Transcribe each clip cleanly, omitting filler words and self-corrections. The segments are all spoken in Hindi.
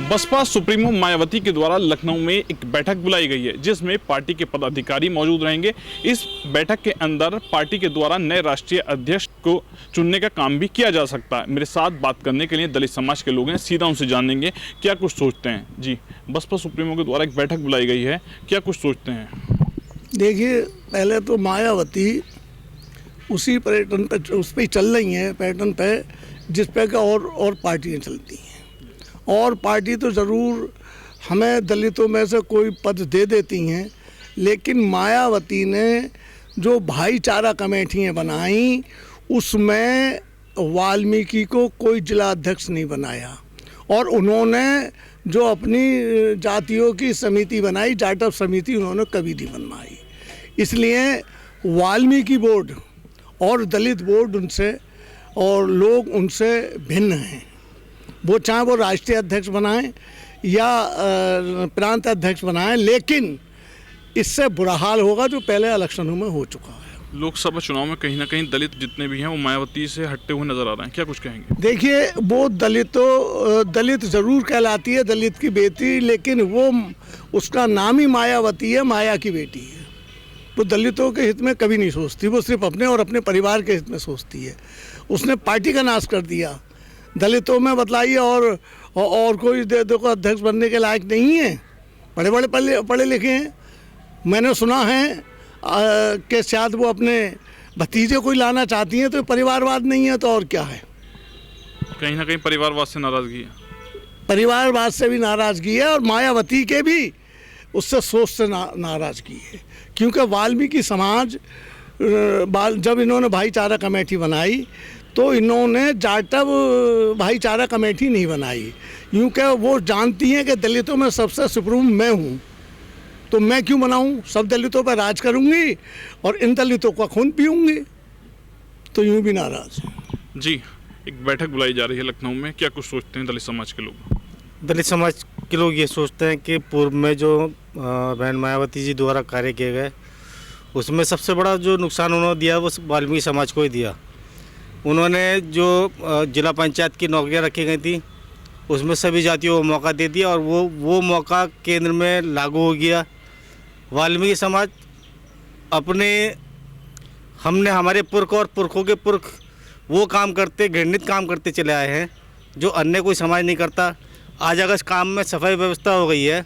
बसपा सुप्रीमो मायावती के द्वारा लखनऊ में एक बैठक बुलाई गई है जिसमें पार्टी के पदाधिकारी मौजूद रहेंगे। इस बैठक के अंदर पार्टी के द्वारा नए राष्ट्रीय अध्यक्ष को चुनने का काम भी किया जा सकता है। मेरे साथ बात करने के लिए दलित समाज के लोग हैं, सीधा उनसे जानेंगे क्या कुछ सोचते हैं। जी, बसपा सुप्रीमो के द्वारा एक बैठक बुलाई गई है, क्या कुछ सोचते हैं? देखिए, पहले तो मायावती उसी पर्यटन पे उस पर चल रही हैं, पैटर्न पे जिस पे का और पार्टियाँ चलती हैं। और पार्टी तो ज़रूर हमें दलितों में से कोई पद दे देती हैं, लेकिन मायावती ने जो भाईचारा कमेटियाँ बनाई उसमें वाल्मीकि को कोई जिला अध्यक्ष नहीं बनाया। और उन्होंने जो अपनी जातियों की समिति बनाई, जाटव समिति, उन्होंने कभी नहीं बनवाई। इसलिए वाल्मीकि बोर्ड और दलित बोर्ड उनसे और लोग उनसे भिन्न हैं। वो चाहे वो राष्ट्रीय अध्यक्ष बनाएं या प्रांत अध्यक्ष बनाएं, लेकिन इससे बुरा हाल होगा जो पहले इलेक्शनों में हो चुका है। लोकसभा चुनाव में कहीं ना कहीं दलित जितने भी हैं वो मायावती से हटते हुए नजर आ रहे हैं, क्या कुछ कहेंगे? देखिए, वो दलित ज़रूर कहलाती है, दलित की बेटी, लेकिन वो उसका नाम ही मायावती है, माया की बेटी है। वो दलितों के हित में कभी नहीं सोचती, वो सिर्फ अपने और अपने परिवार के हित में सोचती है। उसने पार्टी का नाश कर दिया। दलितों में बतलाइए और कोई देखो अध्यक्ष बनने के लायक नहीं है। बड़े बड़े पढ़े लिखे हैं। मैंने सुना है कि शायद वो अपने भतीजे को ही लाना चाहती हैं, तो परिवारवाद नहीं है तो और क्या है? कहीं ना कहीं परिवारवाद से नाराजगी है। परिवारवाद से भी नाराजगी है और मायावती के भी उससे सोच से नाराजगी है। क्योंकि वाल्मीकि समाज जब इन्होंने भाईचारा कमेटी बनाई तो इन्होंने जाटव भाईचारा कमेटी नहीं बनाई, क्योंकि वो जानती हैं कि दलितों में सबसे सुप्रीम मैं हूँ, तो मैं क्यों बनाऊँ? सब दलितों पर राज करूँगी और इन दलितों का खून पीऊँगी। तो यूँ भी नाराज है। जी, एक बैठक बुलाई जा रही है लखनऊ में, क्या कुछ सोचते हैं दलित समाज के लोग? दलित समाज के लोग ये सोचते हैं कि पूर्व में जो बहन मायावती जी द्वारा कार्य किए गए उसमें सबसे बड़ा जो नुकसान उन्होंने दिया वो वाल्मीकि समाज को ही दिया। उन्होंने जो जिला पंचायत की नौकरियां रखी गई थी उसमें सभी जातियों को मौका दे दिया और वो मौका केंद्र में लागू हो गया। वाल्मीकि समाज हमने हमारे पुरख और पुरखों के पुरख वो काम करते, घृणित काम करते चले आए हैं जो अन्य कोई समाज नहीं करता। आज अगर काम में सफाई व्यवस्था हो गई है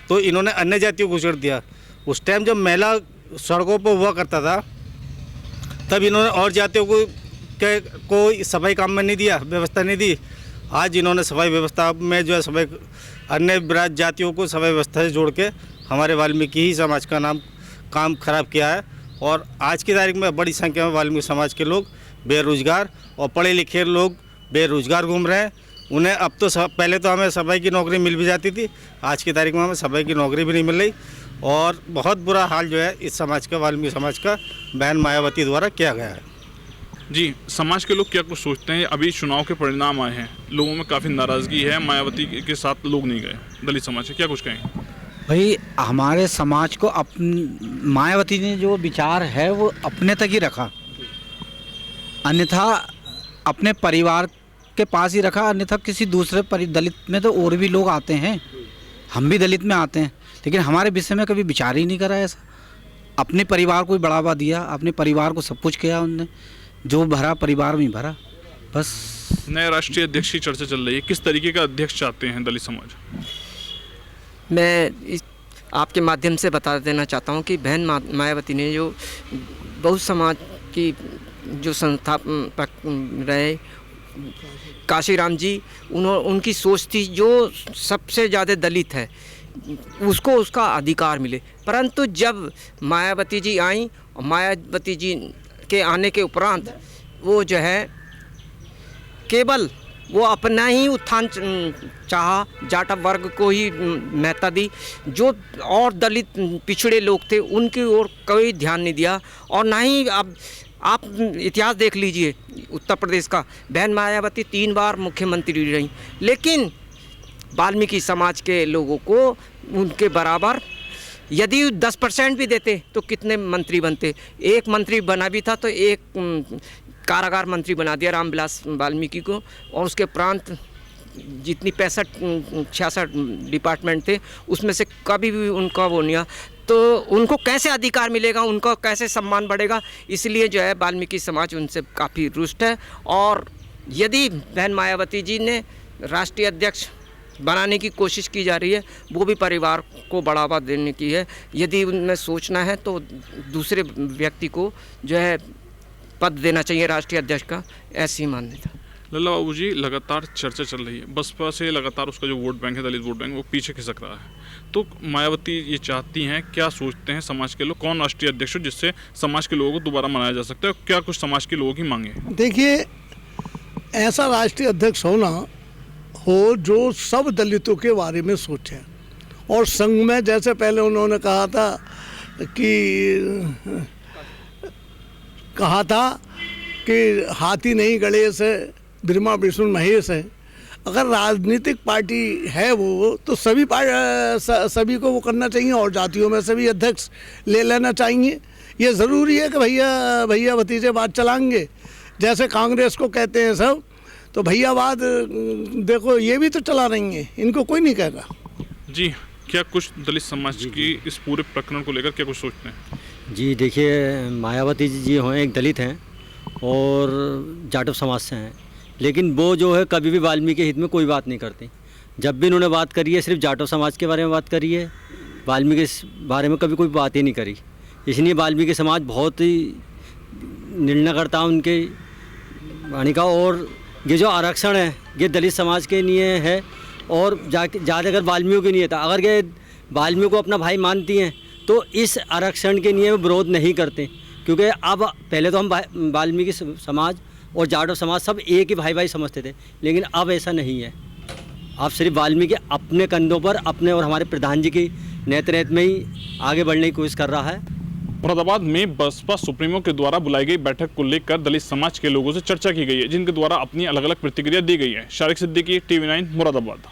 तो इन्होंने अन्य जातियों को उछेड़ दिया। उस टाइम जब महिला सड़कों पर हुआ करता था तब इन्होंने और जातियों को सफाई काम में नहीं दिया, व्यवस्था नहीं दी। आज इन्होंने सफाई व्यवस्था में जो है सफाई अन्य जातियों को सफाई व्यवस्था से जोड़ के हमारे वाल्मीकि ही समाज का काम खराब किया है। और आज की तारीख में बड़ी संख्या में वाल्मीकि समाज के लोग बेरोजगार और पढ़े लिखे लोग बेरोजगार घूम रहे हैं। उन्हें अब तो पहले तो हमें सफाई की नौकरी मिल भी जाती थी, आज की तारीख में हमें सफाई की नौकरी भी नहीं मिल रही। और बहुत बुरा हाल जो है इस समाज का, वाल्मीकि समाज का बहन मायावती द्वारा किया गया है। जी, समाज के लोग क्या कुछ सोचते हैं? अभी चुनाव के परिणाम आए हैं, लोगों में काफ़ी नाराज़गी है, मायावती के साथ लोग नहीं गए। दलित समाज से क्या कुछ कहेंगे? भाई, हमारे समाज को मायावती ने जो विचार है वो अपने तक ही रखा, अन्यथा अपने परिवार के पास ही रखा, अन्यथा किसी दूसरे दलित में तो और भी लोग आते हैं, हम भी दलित में आते हैं, लेकिन हमारे विषय में कभी विचार ही नहीं करा ऐसा। अपने परिवार को ही बढ़ावा दिया, अपने परिवार को सब कुछ किया उनने, जो भरा परिवार में भरा बस। नए राष्ट्रीय अध्यक्ष की चर्चा चल रही है, किस तरीके का अध्यक्ष चाहते हैं दलित समाज? मैं आपके माध्यम से बता देना चाहता हूं कि बहन मायावती ने जो बहुत समाज की जो संस्थापक रहे काशीराम जी, उनकी सोच थी जो सबसे ज़्यादा दलित है उसको उसका अधिकार मिले। परंतु जब मायावती जी आई, मायावती जी के आने के उपरांत वो जो है केवल वो अपना ही उत्थान चाहा, जाटव वर्ग को ही महत्ता दी। जो और दलित पिछड़े लोग थे उनकी ओर कोई ध्यान नहीं दिया। और ना ही अब आप इतिहास देख लीजिए उत्तर प्रदेश का, बहन मायावती 3 बार मुख्यमंत्री रही, लेकिन वाल्मीकि समाज के लोगों को उनके बराबर यदि 10% भी देते तो कितने मंत्री बनते? एक मंत्री बना भी था तो एक कारागार मंत्री बना दिया रामविलास वाल्मीकि को, और उसके प्रांत जितनी 66 डिपार्टमेंट थे उसमें से कभी भी उनका वो नहीं हुआ, तो उनको कैसे अधिकार मिलेगा, उनका कैसे सम्मान बढ़ेगा। इसलिए जो है वाल्मीकि समाज उनसे काफ़ी रुष्ट है। और यदि बहन मायावती जी ने राष्ट्रीय अध्यक्ष बनाने की कोशिश की जा रही है, वो भी परिवार को बढ़ावा देने की है। यदि उनमें सोचना है तो दूसरे व्यक्ति को जो है पद देना चाहिए राष्ट्रीय अध्यक्ष का, ऐसी मान्यता। लल्ला बाबू जी, लगातार चर्चा चल रही है बसपा से, लगातार उसका जो वोट बैंक है, दलित वोट बैंक, वो पीछे खिसक रहा है। तो मायावती ये चाहती हैं, क्या सोचते हैं समाज के लोग, कौन राष्ट्रीय अध्यक्ष हो जिससे समाज के लोगों को दोबारा मनाया जा सकता है, क्या कुछ समाज के लोगों की मांगे? देखिए, ऐसा राष्ट्रीय अध्यक्ष होना हो जो सब दलितों के बारे में सोचे। और संघ में जैसे पहले उन्होंने कहा था कि हाथी नहीं गणेश है, ब्रह्मा विष्णु महेश है। अगर राजनीतिक पार्टी है वो, तो सभी को वो करना चाहिए और जातियों में से भी अध्यक्ष ले लेना चाहिए। ये ज़रूरी है कि भैया भतीजे बात चलाएंगे, जैसे कांग्रेस को कहते हैं सब, तो भैयावाद देखो ये भी तो चला रही हैं, इनको कोई नहीं कहेगा। जी, क्या कुछ दलित समाज की इस पूरे प्रकरण को लेकर क्या कुछ सोचते हैं? जी देखिए, मायावती जी हैं, एक दलित हैं और जाटव समाज से हैं, लेकिन वो जो है कभी भी वाल्मीकि के हित में कोई बात नहीं करती। जब भी उन्होंने बात करी है सिर्फ जाटव समाज के बारे में बात करी है, वाल्मीकि के बारे में कभी कोई बात ही नहीं करी। इसलिए वाल्मीकि समाज बहुत ही निर्णय करता है उनके वाणी का। और ये जो आरक्षण है ये दलित समाज के लिए है और ज़्यादातर वाल्मीकि के लिए था। अगर ये वाल्मीकि को अपना भाई मानती हैं तो इस आरक्षण के लिए विरोध नहीं करते, क्योंकि अब पहले तो हम वाल्मीकि समाज और जाटव समाज सब एक ही भाई समझते थे, लेकिन अब ऐसा नहीं है। अब सिर्फ वाल्मीकि अपने कंधों पर अपने और हमारे प्रधान जी की नेतृत्व में ही आगे बढ़ने की कोशिश कर रहा है। मुरादाबाद में बसपा सुप्रीमो के द्वारा बुलाई गई बैठक को लेकर दलित समाज के लोगों से चर्चा की गई है, जिनके द्वारा अपनी अलग अलग प्रतिक्रिया दी गई है। शारिक सिद्दीकी, TV9 मुरादाबाद।